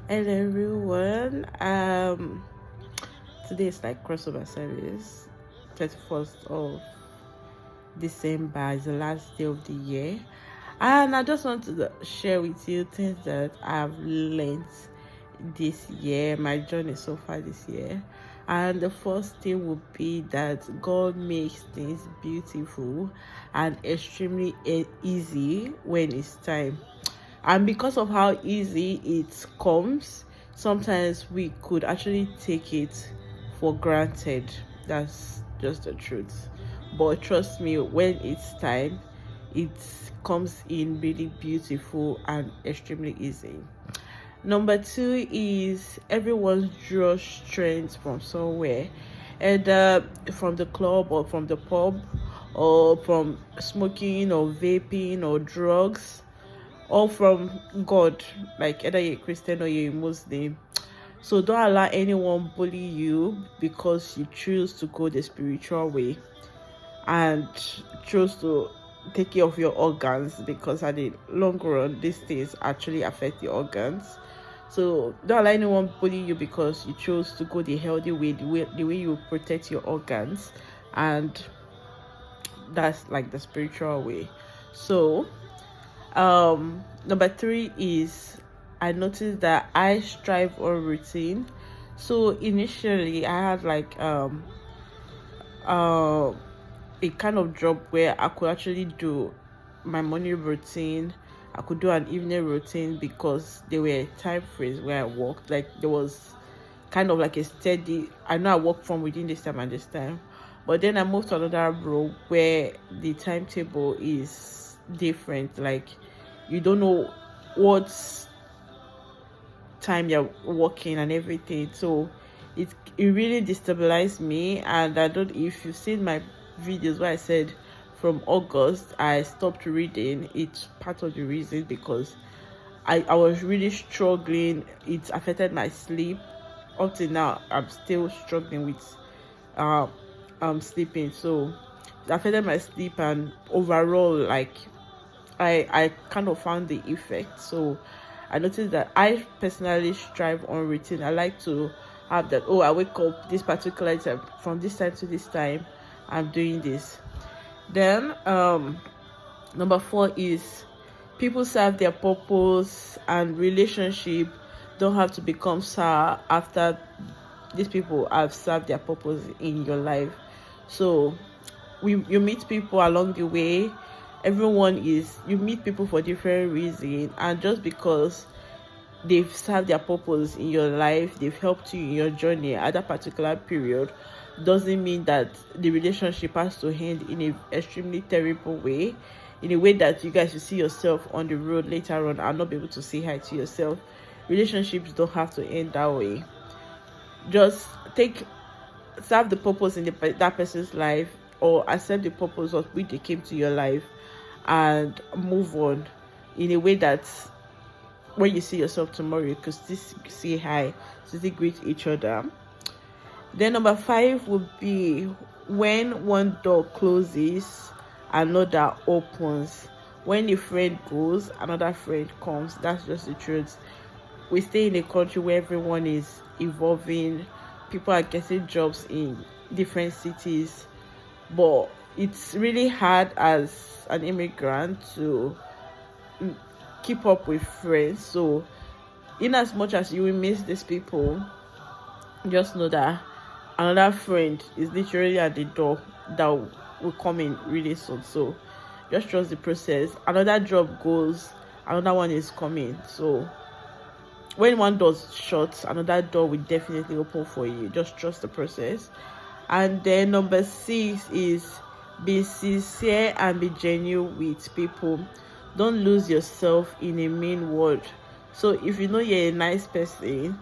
Hello everyone. Today is like crossover service. 31st of December is the last day of the year. And I just want to share with you things that I've learned this year, my journey so far this year. And the first thing would be that God makes things beautiful and extremely easy when it's time. And because of how easy it comes, sometimes we could actually take it for granted. That's just the truth. But trust me, when it's time, it comes in really beautiful and extremely easy. Number two is everyone draws strength from somewhere, either from the club or from the pub, or from smoking or vaping or drugs, or from God, like either you're a Christian or you're a Muslim. So don't allow anyone bully you because you choose to go the spiritual way and choose to take care of your organs, because at the long run these things actually affect your organs. So don't allow anyone bully you because you chose to go the healthy way, the way you protect your organs, and that's like the spiritual way. So number three is I noticed that I strive on routine. So initially I had like a kind of job where I could actually do my morning routine, I could do an evening routine, because there were time frames where I worked, like there was kind of like a steady, I know I work from within this time and this time. But then I moved to another role where the timetable is different, like you don't know what time you're working and everything. So it really destabilized me. And I don't, if you've seen my videos where I said from August I stopped reading, it's part of the reason, because I was really struggling. It affected my sleep. Up till now I'm still struggling with sleeping. So it affected my sleep, and overall, like I kind of found the effect. So I noticed that I personally strive on routine. I like to have that, oh, I wake up this particular time, from this time to this time I'm doing this. Then number four is people serve their purpose, and relationship don't have to become sour after these people have served their purpose in your life. So you meet people along the way. You meet people for different reasons, and just because they've served their purpose in your life, they've helped you in your journey at that particular period, doesn't mean that the relationship has to end in an extremely terrible way, in a way that you guys will see yourself on the road later on and not be able to say hi to yourself. Relationships don't have to end that way. Just serve the purpose in that person's life, or accept the purpose of which they came to your life, and move on in a way that when you see yourself tomorrow, you could still say hi, still greet each other. Then number five would be when one door closes, another opens. When a friend goes, another friend comes. That's just the truth. We stay in a country where everyone is evolving, people are getting jobs in different cities, but it's really hard as an immigrant to keep up with friends. So in as much as you will miss these people, just know that another friend is literally at the door that will come in really soon. So just trust the process. Another job goes, another one is coming. So when one door shuts, another door will definitely open for you. Just trust the process. And then number six is be sincere and be genuine with people. Don't lose yourself in a mean word. So if you know you're a nice person,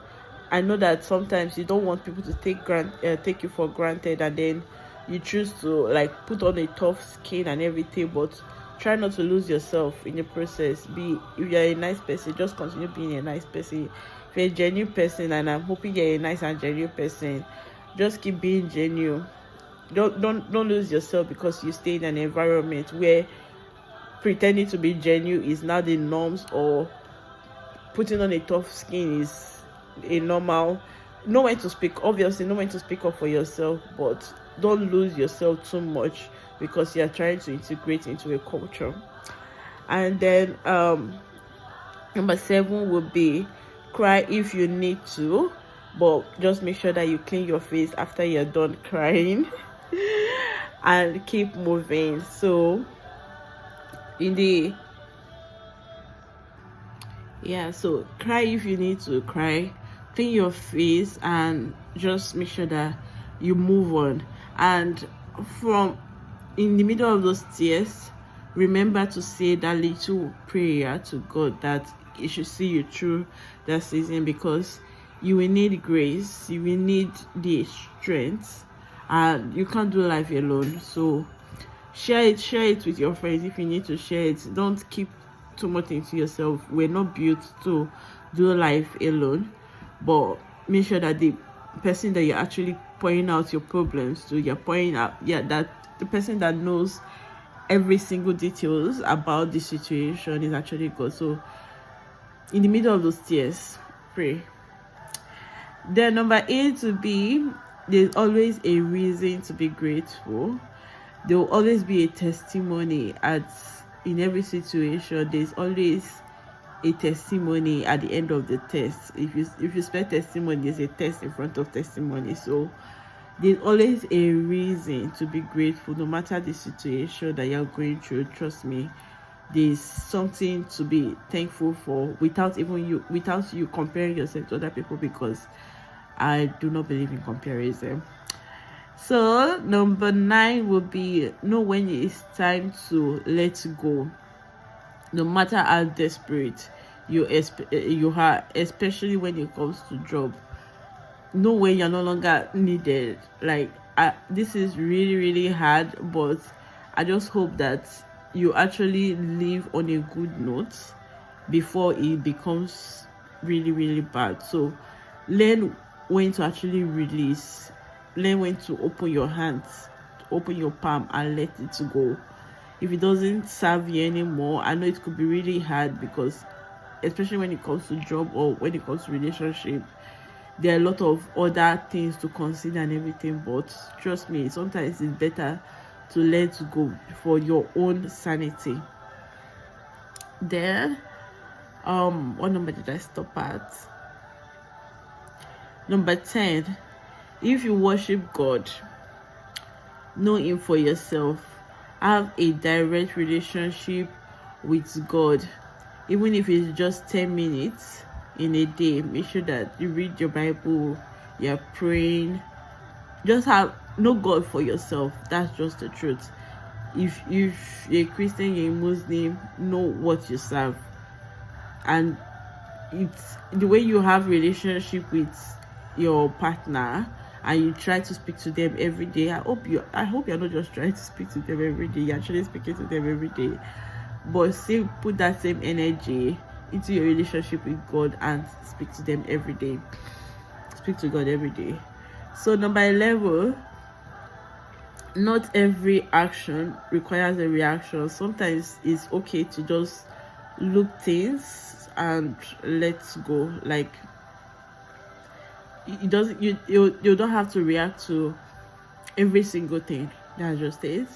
I know that sometimes you don't want people to take you for granted, and then you choose to like put on a tough skin and everything, but try not to lose yourself in the process. If you're a nice person, just continue being a nice person. If you're a genuine person, and I'm hoping you're a nice and genuine person, just keep being genuine. Don't lose yourself because you stay in an environment where pretending to be genuine is now the norms, or putting on a tough skin is a normal, know when to speak, obviously know when to speak up for yourself, but don't lose yourself too much because you're trying to integrate into a culture. And then number 7 would be cry if you need to, but just make sure that you clean your face after you're done crying and keep moving. So so cry if you need to cry, clean your face, and just make sure that you move on. And from in the middle of those tears, remember to say that little prayer to God that He should see you through that season, because you will need grace, you will need the strength, and you can't do life alone. So share it with your friends if you need to share it. Don't keep too much into yourself. We're not built to do life alone, but make sure that the person that you're actually pouring out your problems to, you're pouring out, that the person that knows every single details about the situation is actually God. So in the middle of those tears, pray. Then number 8 would be, there's always a reason to be grateful. There will always be a testimony in every situation. There's always a testimony at the end of the test. If you spell testimony, there's a test in front of testimony. So there's always a reason to be grateful, no matter the situation that you're going through. Trust me, there's something to be thankful for without you comparing yourself to other people, because I do not believe in comparison. So number 9 will be, know when it's time to let go. No matter how desperate you are, especially when it comes to job, know when you're no longer needed. Like, this is really, really hard, but I just hope that you actually live on a good note before it becomes really, really bad. So learn when to actually release. Learn when to open your hands, open your palm, and let it go. If it doesn't serve you anymore, I know it could be really hard, because especially when it comes to job or when it comes to relationship, there are a lot of other things to consider and everything. But trust me, sometimes it's better to let go for your own sanity. Then what number did I stop at? Number 10, if you worship God, know Him for yourself. Have a direct relationship with God. Even if it's just 10 minutes in a day, make sure that you read your Bible, you're praying. Just know God for yourself. That's just the truth. If you're a Christian, you're a Muslim, know what you serve. And it's the way you have relationship with your partner, and you try to speak to them every day. I hope you're not just trying to speak to them every day, you're actually speaking to them every day. But still put that same energy into your relationship with God and speak to them every day. Speak to God every day. So number 11, not every action requires a reaction. Sometimes it's okay to just look things and let go. Like, it doesn't, you don't have to react to every single thing. That's just it.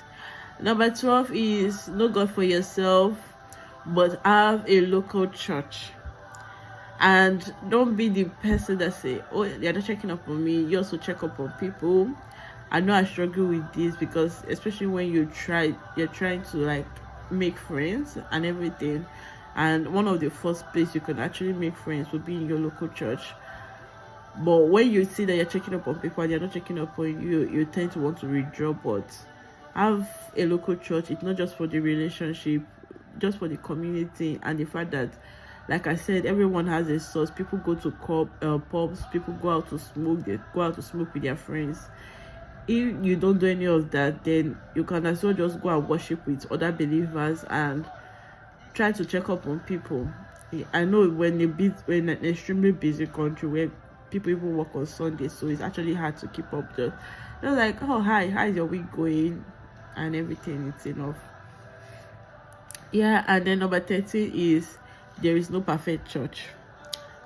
Number 12 is, know God for yourself, but have a local church. And don't be the person that say, oh, they're not checking up on me. You also check up on people. I know I struggle with this, because especially when you're trying to like make friends and everything, and one of the first place you can actually make friends will be in your local church. But when you see that you're checking up on people and they're not checking up on you, you tend to want to withdraw. But have a local church. It's not just for the relationship, just for the community, and the fact that, like I said, everyone has a source. People go to pubs, people go out to smoke, they go out to smoke with their friends. If you don't do any of that, then you can as well just go and worship with other believers and try to check up on people. I know when an extremely busy country where people even work on Sunday, so it's actually hard to keep up. Just like, oh, hi, how's your week going, and everything. It's enough. And then number 13 is, there is no perfect church.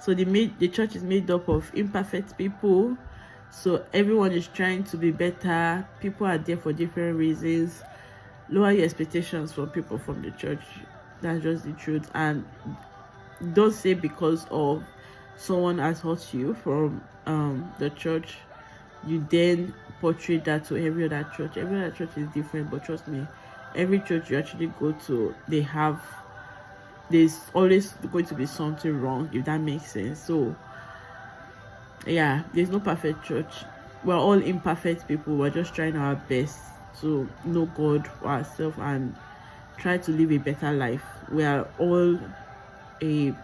So the church is made up of imperfect people, so everyone is trying to be better. People are there for different reasons. Lower your expectations from people from the church. That's just the truth. And don't say because of someone has hurt you from the church, you then portray that to every other church. Every other church is different, but trust me, every church you actually go to, there's always going to be something wrong, if that makes sense. So yeah, there's no perfect church. We're all imperfect people. We're just trying our best to know God for ourselves and try to live a better life. We are all in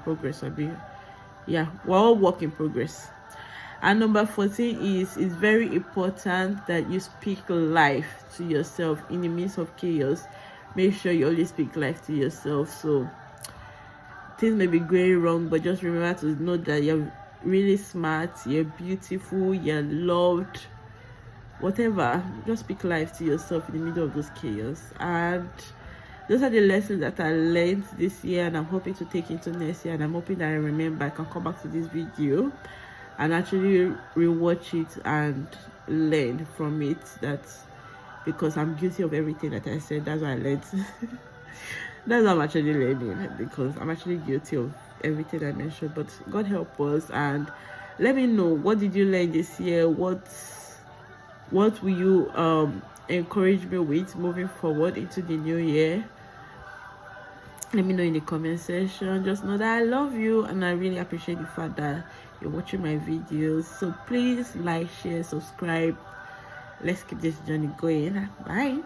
progress. Yeah, we're all work in progress. And number 14 is, it's very important that you speak life to yourself in the midst of chaos. Make sure you always speak life to yourself. So things may be going wrong, but just remember to know that you're really smart, you're beautiful, you're loved, whatever. Just speak life to yourself in the middle of those chaos. And those are the lessons that I learned this year, and I'm hoping to take into next year. And I'm hoping that I remember I can come back to this video and actually rewatch it and learn from it. That's because I'm guilty of everything that I said. That's what I learned. That's what I'm actually learning, because I'm actually guilty of everything I mentioned. But God help us, and let me know, what did you learn this year? What will you encourage me with moving forward into the new year? Let me know in the comment section. Just know that I love you, and I really appreciate the fact that you're watching my videos. So please like, share, subscribe. Let's keep this journey going. Bye.